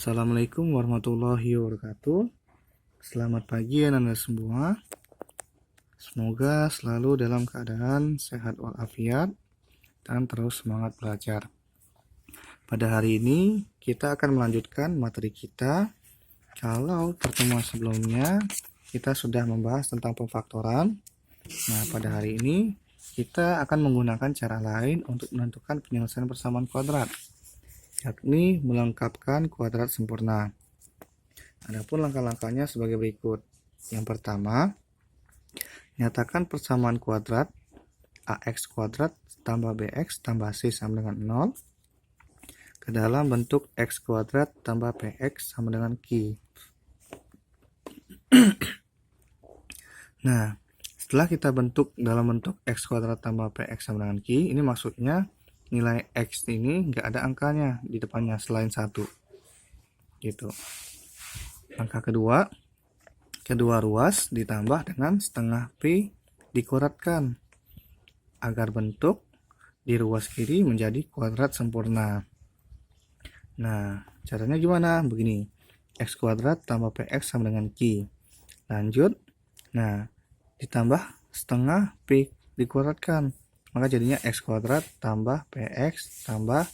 Assalamualaikum warahmatullahi wabarakatuh. Selamat pagi anak-anak semua. Semoga selalu dalam keadaan sehat walafiat dan terus semangat belajar. Pada hari ini kita akan melanjutkan materi kita. Kalau pertemuan sebelumnya kita sudah membahas tentang pemfaktoran. Nah, pada hari ini kita akan menggunakan cara lain untuk menentukan penyelesaian persamaan kuadrat, yakni melengkapkan kuadrat sempurna. Adapun langkah-langkahnya sebagai berikut. Yang pertama, nyatakan persamaan kuadrat ax kuadrat tambah bx tambah c sama dengan 0 ke dalam bentuk x kuadrat tambah px sama dengan q. Nah, setelah kita bentuk dalam bentuk x kuadrat tambah px sama dengan q, ini maksudnya nilai x ini nggak ada angkanya di depannya selain 1. Gitu. Langkah kedua, kedua ruas ditambah dengan setengah P dikuadratkan agar bentuk di ruas kiri menjadi kuadrat sempurna. Nah, caranya gimana? Begini, x kuadrat tambah px sama dengan q. Lanjut, nah, ditambah setengah P dikuadratkan, maka jadinya x kuadrat tambah px tambah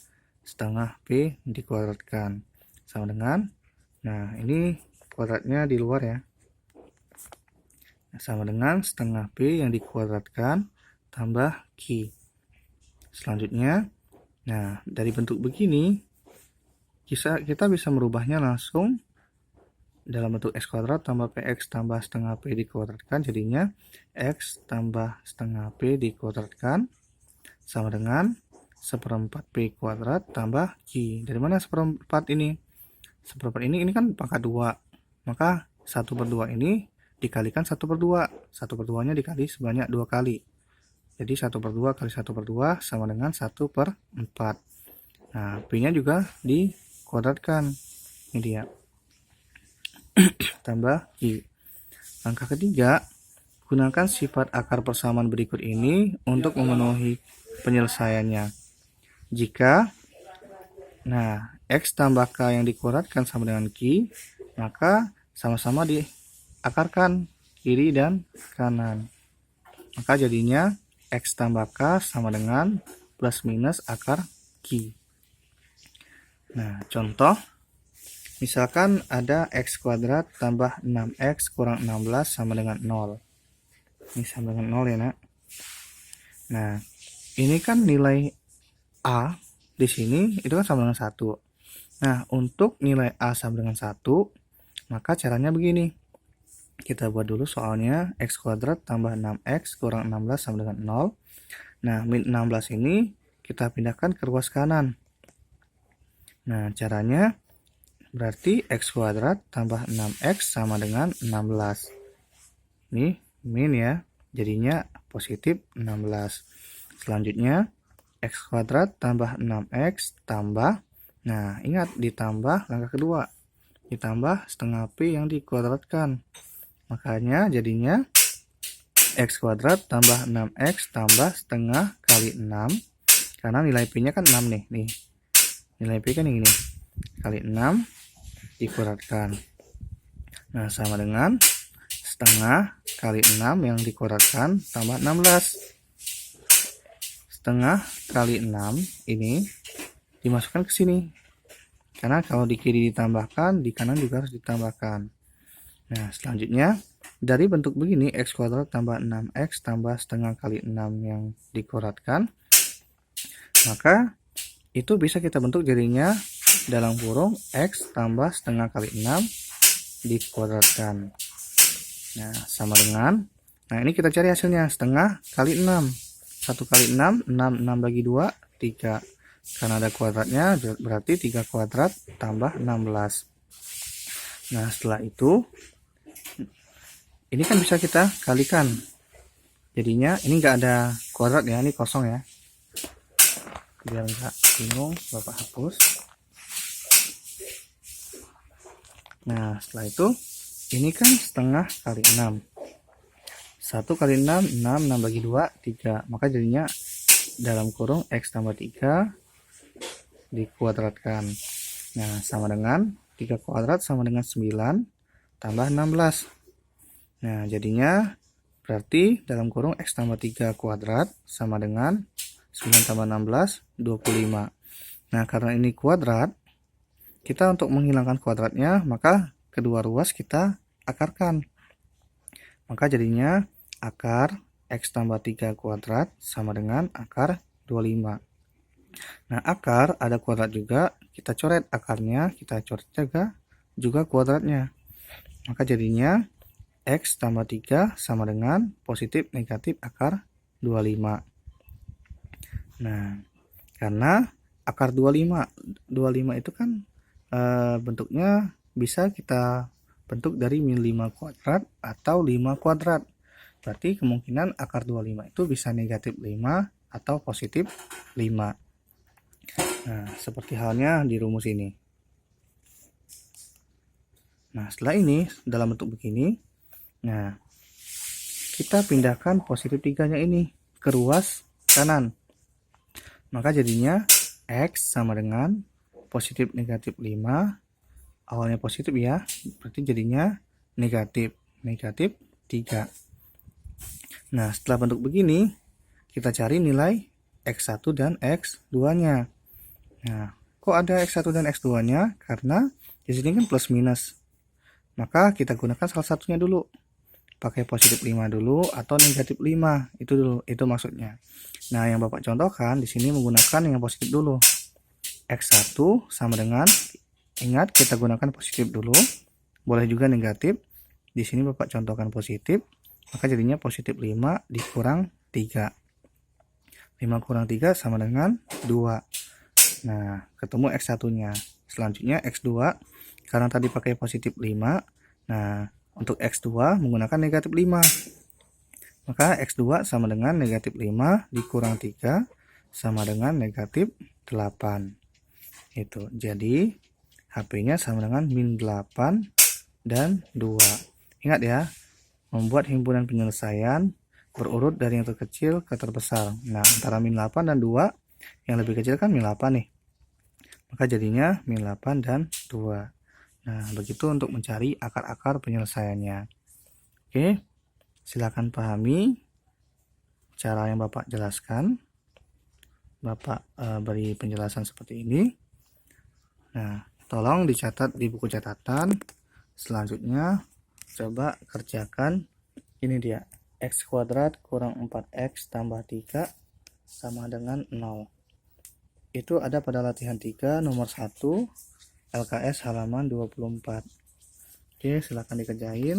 setengah P dikuadratkan sama dengan, nah ini kuadratnya di luar ya, sama dengan setengah P yang dikuadratkan tambah Q. Selanjutnya, nah dari bentuk begini kita bisa merubahnya langsung dalam bentuk x kuadrat tambah px tambah setengah P dikuadratkan, jadinya x tambah setengah P dikuadratkan sama dengan seperempat P kuadrat tambah Q. Dari mana seperempat ini? Seperempat ini kan pangkat 2, maka 1/2 ini dikalikan 1/2. 1/2 nya dikali sebanyak 2 kali. Jadi 1/2 kali 1/2 sama dengan 1/4. Nah, P nya juga dikuadratkan. Ini dia. Tambah Q. Langkah ketiga, gunakan sifat akar persamaan berikut ini untuk memenuhi penyelesaiannya. Jika x tambah k yang dikuadratkan sama dengan q, maka sama-sama diakarkan kiri dan kanan. Maka jadinya x tambah k sama dengan plus minus akar q. Nah, contoh, misalkan ada x kuadrat tambah 6x kurang 16 sama dengan 0. Ini sama dengan 0 ya, nak. Nah, ini kan nilai a di sini itu kan sama dengan 1. Nah, untuk nilai a sama dengan 1, maka caranya begini. Kita buat dulu soalnya, x kuadrat tambah 6x kurang 16 sama dengan 0. Nah, min 16 ini kita pindahkan ke ruas kanan. Nah, caranya berarti x kuadrat tambah 6x sama dengan 16. Ini min ya, jadinya positif 16. Selanjutnya, x kuadrat tambah 6x tambah, nah ingat ditambah langkah kedua, ditambah setengah P yang dikuadratkan. Makanya jadinya x kuadrat tambah 6x tambah setengah kali 6. Karena nilai P nya kan 6 nih. Nilai P kan yang ini. Kali 6 dikuadratkan. Nah, sama dengan setengah kali 6 yang dikuadratkan tambah 16. Setengah kali 6 ini dimasukkan ke sini. Karena kalau di kiri ditambahkan, di kanan juga harus ditambahkan. Nah, selanjutnya dari bentuk begini, x kuadrat tambah 6x tambah setengah kali 6 yang dikuadratkan, maka itu bisa kita bentuk jadinya dalam kurung x tambah setengah kali 6 dikuadratkan. Nah, sama dengan, nah ini kita cari hasilnya, setengah kali 6. 1 kali 6, 6 bagi 2, 3. Karena ada kuadratnya, berarti 3 kuadrat tambah 16. Nah, setelah itu, ini kan bisa kita kalikan. Jadinya, ini nggak ada kuadrat ya, ini kosong ya. Biar nggak bingung, Bapak hapus. Nah, setelah itu, ini kan setengah kali 6. 1 kali 6, 6, 6 bagi 2, 3. Maka jadinya dalam kurung x tambah 3 dikuadratkan. Nah, sama dengan 3 kuadrat sama dengan 9 tambah 16. Nah, jadinya berarti dalam kurung X tambah 3 kuadrat sama dengan 9 tambah 16, 25. Nah, karena ini kuadrat, kita untuk menghilangkan kuadratnya, maka kedua ruas kita akarkan. Maka jadinya akar X tambah 3 kuadrat sama dengan akar 25. Nah, akar ada kuadrat juga, kita coret akarnya, kita coret juga kuadratnya. Maka jadinya X tambah 3 sama dengan positif negatif akar 25. Nah, karena akar 25 itu kan bentuknya bisa kita bentuk dari min 5 kuadrat atau 5 kuadrat. Berarti kemungkinan akar 25 itu bisa negatif 5 atau positif 5. Nah, seperti halnya di rumus ini. Nah, setelah ini dalam bentuk begini, nah, kita pindahkan positif 3-nya ini ke ruas kanan. Maka jadinya X sama dengan positif negatif 5. Awalnya positif ya, berarti jadinya negatif 3. Nah, setelah bentuk begini, kita cari nilai X1 dan X2-nya. Nah, kok ada X1 dan X2-nya? Karena di sini kan plus minus. Maka kita gunakan salah satunya dulu. Pakai positif 5 dulu atau negatif 5. Itu dulu, itu maksudnya. Nah, yang Bapak contohkan di sini menggunakan yang positif dulu. X1 sama dengan, ingat kita gunakan positif dulu. Boleh juga negatif. Di sini Bapak contohkan positif. Maka jadinya positif 5 dikurang 3. 5 kurang 3 sama dengan 2. Nah, ketemu X1-nya. Selanjutnya X2. Karena tadi pakai positif 5. Nah, untuk X2 menggunakan negatif 5. Maka X2 sama dengan negatif 5 dikurang 3 sama dengan negatif 8. Itu. Jadi, HP-nya sama dengan min 8 dan 2. Ingat ya, membuat himpunan penyelesaian berurut dari yang terkecil ke terbesar. Nah, antara min 8 dan 2, yang lebih kecil kan min 8 nih. Maka jadinya min 8 dan 2. Nah, begitu untuk mencari akar-akar penyelesaiannya. Oke, silakan pahami cara yang Bapak jelaskan. Bapak beri penjelasan seperti ini. Nah, tolong dicatat di buku catatan. Selanjutnya, coba kerjakan. Ini dia, X kuadrat kurang 4X tambah 3 sama dengan 0. Itu ada pada latihan 3 nomor 1 LKS halaman 24. Oke, silakan dikerjain.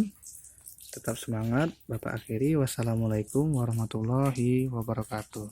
Tetap semangat. Bapak akhiri. Wassalamualaikum warahmatullahi wabarakatuh.